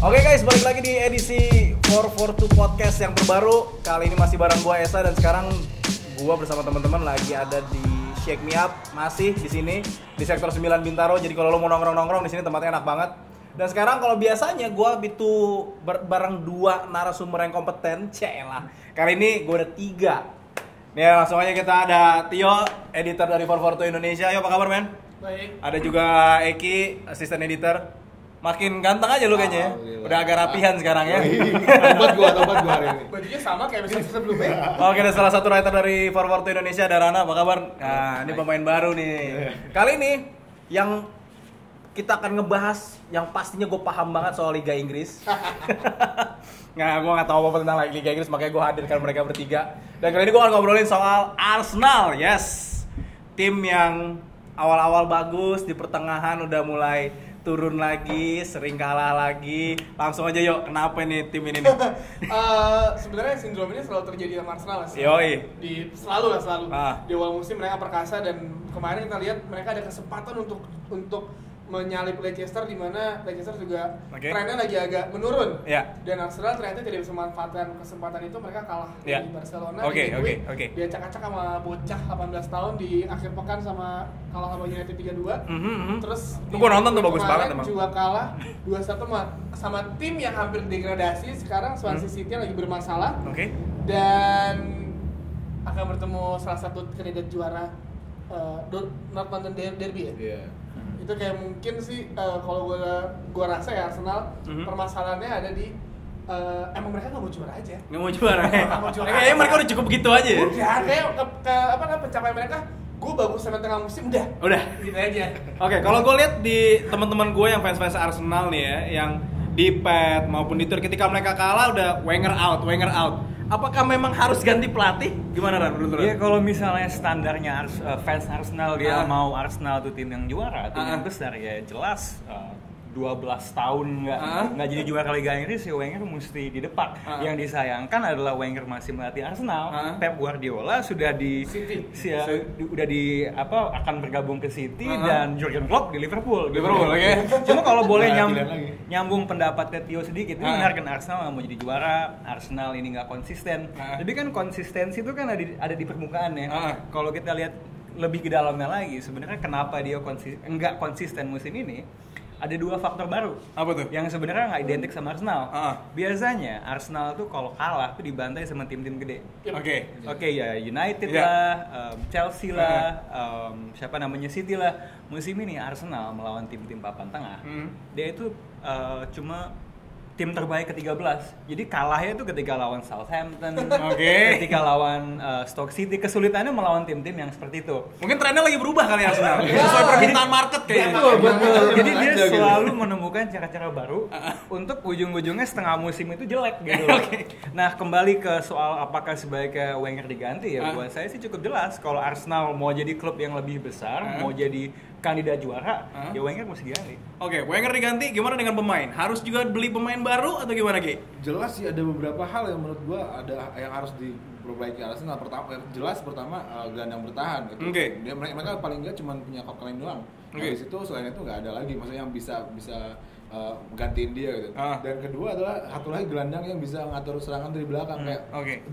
Oke guys, balik lagi di edisi 442 Podcast yang terbaru. Kali ini masih bareng gua Esa dan sekarang gua bersama teman-teman lagi ada di Shake Me Up, masih di sini di sektor 9 Bintaro. Jadi kalau lo mau nongkrong-nongkrong di sini tempatnya enak banget. Dan sekarang kalau biasanya gua itu bareng dua narasumber yang kompeten, celah. Kali ini gua ada 3. Nih langsung aja kita ada Tio, editor dari 442 Indonesia. Yo, apa kabar men? Baik. Ada juga Eki, asisten editor. Makin ganteng aja lu kayaknya ya. Udah agak rapihan sekarang ya. Tobat gua hari ini. Bajunya sama kayak episode sebelumnya. Oke, ada salah satu writer dari 442 Indonesia, ada Rana, apa kabar? Nah, ini pemain baru nih. Kali ini yang kita akan ngebahas yang pastinya gue paham banget soal Liga Inggris. Gue nggak tahu apa tentang Liga Inggris, makanya gue hadirkan mereka bertiga. Dan kali ini gue akan ngobrolin soal Arsenal, yes. Tim yang awal-awal bagus, di pertengahan udah mulai turun lagi, sering kalah lagi. Langsung aja yuk, kenapa nih tim ini nih? Sebenarnya sindrom ini selalu terjadi sama Arsenal sih. Yoi. Selalu. Di awal musim mereka perkasa dan kemarin kita lihat mereka ada kesempatan untuk menyalip Leicester, di mana Leicester juga trennya lagi agak menurun. Yeah. Dan Arsenal ternyata tidak bisa memanfaatkan kesempatan itu, mereka kalah di Barcelona. Oke. Dia acak-acak sama bocah 18 tahun di akhir pekan sama kalah sama United 3-2. Terus gua nonton tuh, bagus banget emang. Juga kalah 2-1 sama tim yang hampir degradasi. Sekarang Swansea City lagi bermasalah. Dan akan bertemu salah satu kandidat juara North London Derby ya. Iya. Itu kayak mungkin sih kalau gue rasa ya Arsenal permasalahannya ada di emang mereka nggak mau juara aja. Nggak mau juara ya? Nggak mau juara. Kayaknya mereka udah cukup begitu aja ya? Udah, kayak pencapaian mereka gue bagus sampai tengah musim udah gitu aja. Oke, kalau gue lihat di teman-teman gue yang fans Arsenal nih ya, yang di pet maupun di Twitter, ketika mereka kalah udah Wenger out. Apakah memang harus ganti pelatih? Gimana Ran? Iya, kalau misalnya standarnya fans Arsenal dia mau Arsenal tuh tim yang juara, tim yang besar, ya jelas 12 tahun nggak jadi juara Liga Inggris, ya Wenger mesti didepak. Yang disayangkan adalah Wenger masih melatih Arsenal. Pep Guardiola sudah di City. Akan bergabung ke City dan Jurgen Klopp di Liverpool. Oke. Cuma kalau boleh nyambung pendapat ke Tio sedikit, ini benar kan Arsenal nggak mau jadi juara, Arsenal ini nggak konsisten. Tapi kan konsistensi itu kan ada di permukaan ya. Kalau kita lihat lebih ke dalamnya lagi, sebenarnya kenapa dia nggak konsisten musim ini? Ada 2 faktor baru. Apa tuh? Yang sebenarnya nggak identik sama Arsenal. Biasanya Arsenal tuh kalau kalah tuh dibantai sama tim-tim gede. Oke, ya United lah, Chelsea lah, siapa namanya City lah. Musim ini Arsenal melawan tim-tim papan tengah. Dia itu cuma tim terbaik ke-13. Jadi kalahnya itu ketika lawan Southampton, ketika lawan Stoke City. Kesulitannya melawan tim-tim yang seperti itu. Mungkin trennya lagi berubah kali Arsenal. Sesuai permintaan market kayaknya. Betul. Jadi dia selalu menemukan cara-cara baru untuk ujung-ujungnya setengah musim itu jelek gitu. Nah, kembali ke soal apakah sebaiknya Wenger diganti ya, buat saya sih cukup jelas. Kalau Arsenal mau jadi klub yang lebih besar, mau jadi kandidat juara, ya Wenger mesti diganti. Oke, Wenger diganti, gimana dengan pemain? Harus juga beli pemain baru atau gimana, Ki? Jelas sih ada beberapa hal yang menurut gua ada yang harus diperbaiki Arsenal. Pertama gelandang bertahan gitu. Mereka paling enggak cuma punya Coquelin doang. Di situ selain itu nggak ada lagi, maksudnya yang bisa gantiin dia gitu. Dan kedua adalah satu lagi gelandang yang bisa ngatur serangan dari belakang.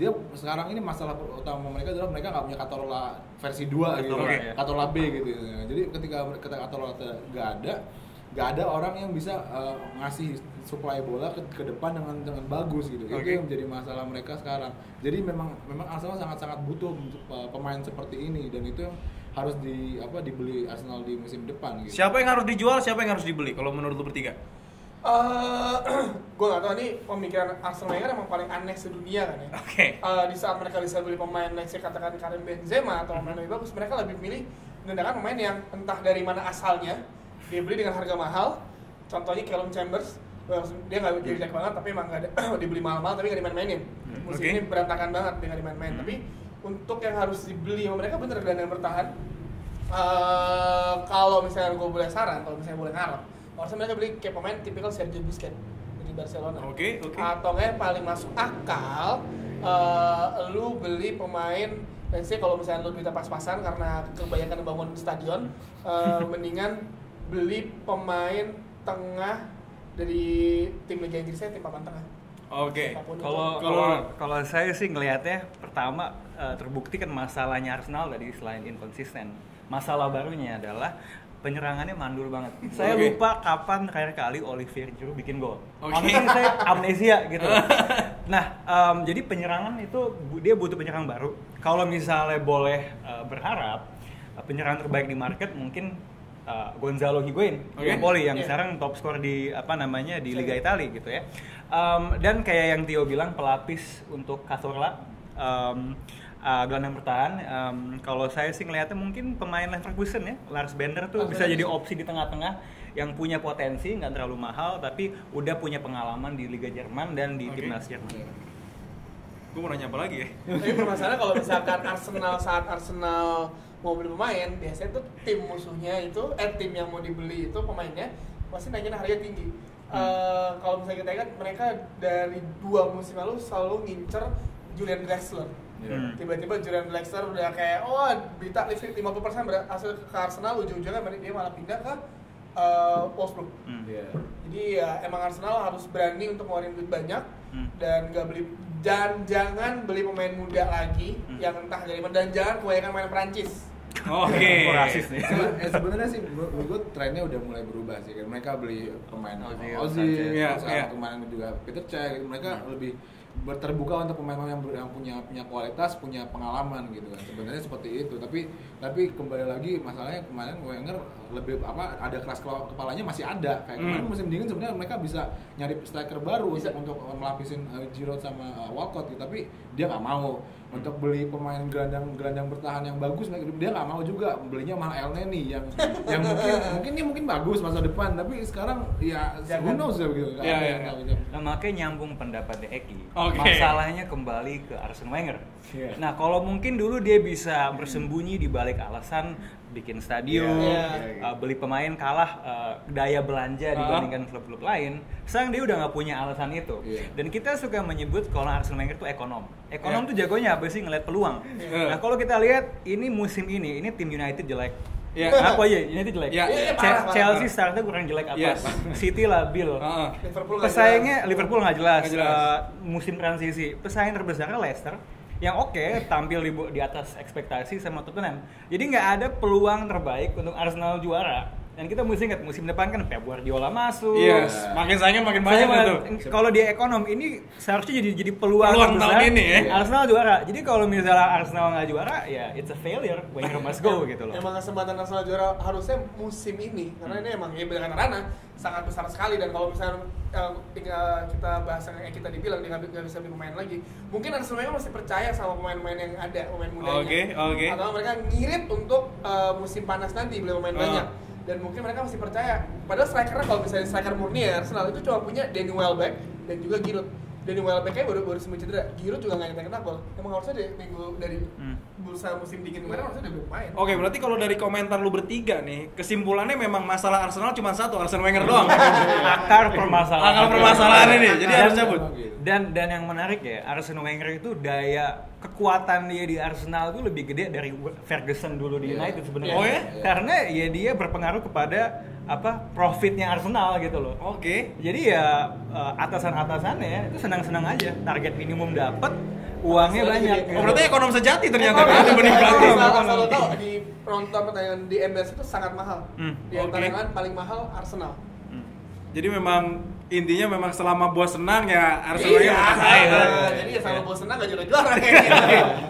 Dia sekarang ini masalah utama mereka adalah mereka nggak punya Cazorla versi 2 gitu. Cazorla B gitu. Jadi ketika Cazorla nggak ada orang yang bisa ngasih supply bola ke depan dengan bagus gitu. Itu yang menjadi masalah mereka sekarang. Jadi memang Arsenal sangat butuh pemain seperti ini, dan itu yang harus dibeli Arsenal di musim depan gitu. Siapa yang harus dijual, siapa yang harus dibeli kalau menurut lu bertiga? Gue nggak tahu, ini pemikiran Arsenal Wenger emang paling aneh sedunia kan ya. Di saat mereka bisa beli pemain, saya katakan Karim Benzema atau pemain lebih bagus, mereka lebih milih menggunakan pemain yang entah dari mana asalnya, dia beli dengan harga mahal. Contohnya Callum Chambers, dia nggak jelek banget, tapi emang nggak ada dibeli mahal-mahal tapi nggak dimain-mainin. Musim ini berantakan banget dengan dimain-main. Tapi untuk yang harus dibeli sama mereka bener gelandang bertahan. Kalau misalnya gue boleh saran, kalau misalnya boleh ngarep, harusnya mereka beli kayak pemain tipikal Sergio Busquets dari Barcelona. Atau nggak yang paling masuk akal, lu beli pemain, let's say kalau misalnya lu duitnya pas-pasan karena kebanyakan bangun stadion, mendingan beli pemain tengah dari tim Liga Inggrisnya tim papan tengah. Oke. Kalau saya sih ngelihatnya pertama terbukti kan masalahnya Arsenal tadi selain inkonsisten. Masalah barunya adalah penyerangannya mandul banget. Saya lupa kapan terakhir kali Olivier Giroud bikin gol. Makanya saya amnesia gitu. Nah, jadi penyerangan itu dia butuh penyerang baru. Kalau misalnya boleh berharap penyerang terbaik di market mungkin Gonzalo Higuain, Napoli yang sekarang top skor di di Liga Italia gitu ya. Dan kayak yang Tio bilang pelapis untuk Cazorla, gelandang bertahan. Kalau saya sih ngelihatnya mungkin pemain Leverkusen ya, Lars Bender tuh bisa jadi opsi di tengah-tengah yang punya potensi, nggak terlalu mahal tapi udah punya pengalaman di Liga Jerman dan di timnas Jerman. Gue mau nanya apa lagi ya? Tapi permasalahan kalau misalkan Arsenal mau beli pemain, biasanya tuh tim musuhnya itu, tim yang mau dibeli itu pemainnya pasti naikin harga tinggi. Kalau misalnya kita ingat, mereka dari 2 musim lalu selalu ngincer Julian Draxler. Tiba-tiba Julian Draxler udah kayak, berita 50% berhasil ke Arsenal, ujung-ujungnya dia malah pindah ke Wolfsburg. Jadi ya emang Arsenal harus berani untuk ngeluarin duit banyak dan nggak beli, dan jangan beli pemain muda lagi yang entah dari mana, dan jangan kebanyakan main Prancis. Rasis nih. Sebenarnya sih menurut gue trennya udah mulai berubah sih. Mereka beli pemain Ozil, kemarin juga Peter Cech, mereka lebih terbuka untuk pemain-pemain yang punya kualitas, punya pengalaman gitu kan. Sebenarnya seperti itu. Tapi kembali lagi masalahnya kemarin Wenger lebih ada keras kepalanya masih ada. Kayak kemarin musim dingin sebenarnya mereka bisa nyari striker baru untuk melapisin Giroud sama Walcott gitu. Tapi dia nggak mau untuk beli pemain gelandang bertahan yang bagus, dia nggak mau juga, belinya mahal El Neni yang mungkin bagus masa depan, tapi sekarang ya who knows ya begitu. Nah, makanya nyambung pendapat Eki. Masalahnya kembali ke Arsene Wenger. Nah, kalau mungkin dulu dia bisa bersembunyi di balik alasan bikin stadion, beli pemain kalah daya belanja dibandingkan klub-klub lain. Sekarang dia udah nggak punya alasan itu. Dan kita suka menyebut kalau Arsene Wenger itu ekonom tuh jagonya apa sih? Ngeliat peluang. Nah, kalau kita lihat ini musim ini tim United jelek. Apa aja? United jelek. Chelsea startnya kurang jelek atas. City labil. Pesaingnya Liverpool nggak jelas. Musim transisi. Pesaing terbesarnya Leicester yang tampil di atas ekspektasi sama Tottenham. Jadi nggak ada peluang terbaik untuk Arsenal juara. Dan kita mesti ingat musim depan kan Pep Guardiola masuk. Makin saingan makin banyak tuh. Kalau dia ekonom ini seharusnya jadi peluang tahun ini ya. Arsenal juara. Jadi kalau misalnya Arsenal nggak juara, ya it's a failure. Wenger must go gitu loh. Emang kesempatan Arsenal juara harusnya musim ini, karena ini emang benar Rana sangat besar sekali, dan kalau misalnya kita bahas yang kita dibilang dia nggak bisa beli pemain lagi, mungkin Arsenal memang masih percaya sama pemain-pemain yang ada, pemain mudanya. Atau mereka ngirit untuk musim panas nanti beli pemain banyak. Dan mungkin mereka masih percaya, padahal strikernya kalau misalnya striker murni ya Arsenal itu cuma punya Danny Welbeck dan juga Giroud. Danny Welbeck-nya baru sembuh cedera, Giroud juga nggak nyetak gol. Emang harusnya dari bursa musim dingin kemarin harusnya udah bermain. Berarti kalau dari komentar lu bertiga nih, kesimpulannya memang masalah Arsenal cuma satu, Arsene Wenger doang. Akar permasalahan ini, jadi harus cabut. Dan yang menarik ya, Arsene Wenger itu kekuatan dia di Arsenal itu lebih gede dari Ferguson dulu di United sebenarnya. Karena ya dia berpengaruh kepada profitnya Arsenal gitu loh. Jadi ya atasan-atasannya itu senang-senang aja, target minimum dapat, uangnya banyak. Berarti ekonom sejati ternyata dibanding pelatih. Kalau tahu di penonton pertandingan di MLS itu sangat mahal. Di antara yang paling mahal Arsenal. Jadi memang intinya memang selama bos senang ya Arsenal jadi ya selama bos senang gak juara.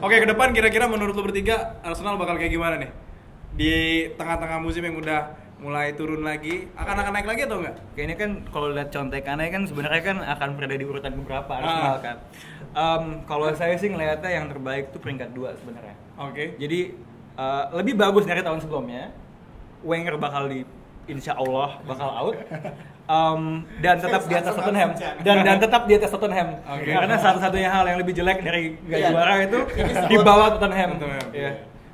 Oke, ke depan kira-kira menurut lu bertiga Arsenal bakal kayak gimana nih? Di tengah-tengah musim yang udah mulai turun lagi, akan naik lagi atau enggak? Kayaknya kan kalau lihat contekannya kan sebenarnya kan akan berada di urutan beberapa Arsenal kan. Kalau saya sih ngelihatnya yang terbaik tuh peringkat 2 sebenarnya. Jadi lebih bagus dari tahun sebelumnya. Wenger insya Allah bakal out. Dan tetap di atas Tottenham dan tetap di atas Tottenham. Karena satu-satunya hal yang lebih jelek dari nggak juara itu di bawah Tottenham.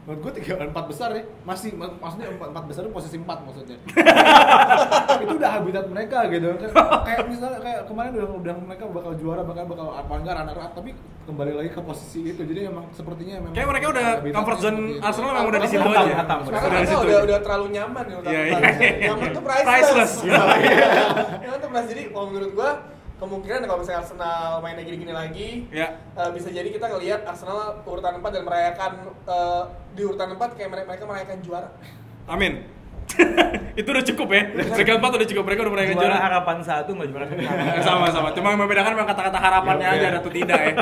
menurut gue 4 besar ya masih maksudnya 4 besar itu posisi 4 maksudnya. Itu udah habitat mereka gitu kan. Kayak misalnya kayak kemarin udah mereka bakal juara bakal apa enggak runner up tapi kembali lagi ke posisi itu. Jadi emang sepertinya memang kayak mereka udah comfort zone Arsenal memang udah di situ aja. Udah di situ. Udah terlalu nyaman ya. Nyaman tuh priceless. Nyaman tuh priceless. Jadi kalau menurut gua kemungkinan kalau misalnya Arsenal mainnya gini-gini lagi, bisa jadi kita ngelihat Arsenal urutan 4 dan merayakan di urutan 4 kayak mereka merayakan juara. Amin. Itu udah cukup ya. Peringkat 4 udah cukup, mereka udah merayakan juara. Harapan 1 enggak juara. Sama-sama. Cuma yang membedakan memang kata-kata harapannya aja atau tidak ya.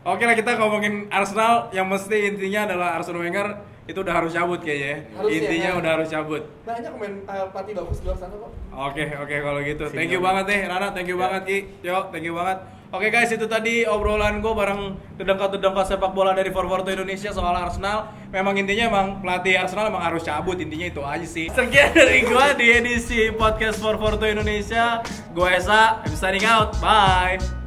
Oke lah, kita ngomongin Arsenal yang mesti intinya adalah Arsene Wenger itu udah harus cabut kayaknya. Intinya udah harus cabut. Banyak pemain pelatih bagus di luar sana kok. Oke kalau gitu. Thank you banget nih Rana, thank you banget Ki. Yo, thank you banget. Oke guys, itu tadi obrolan gue bareng dedengkot sepak bola dari Forwarto Indonesia soal Arsenal. Memang intinya emang pelatih Arsenal emang harus cabut, intinya itu aja sih. Sekian dari gue di edisi podcast Forwarto Indonesia. Gue Esa, I'm signing out. Bye.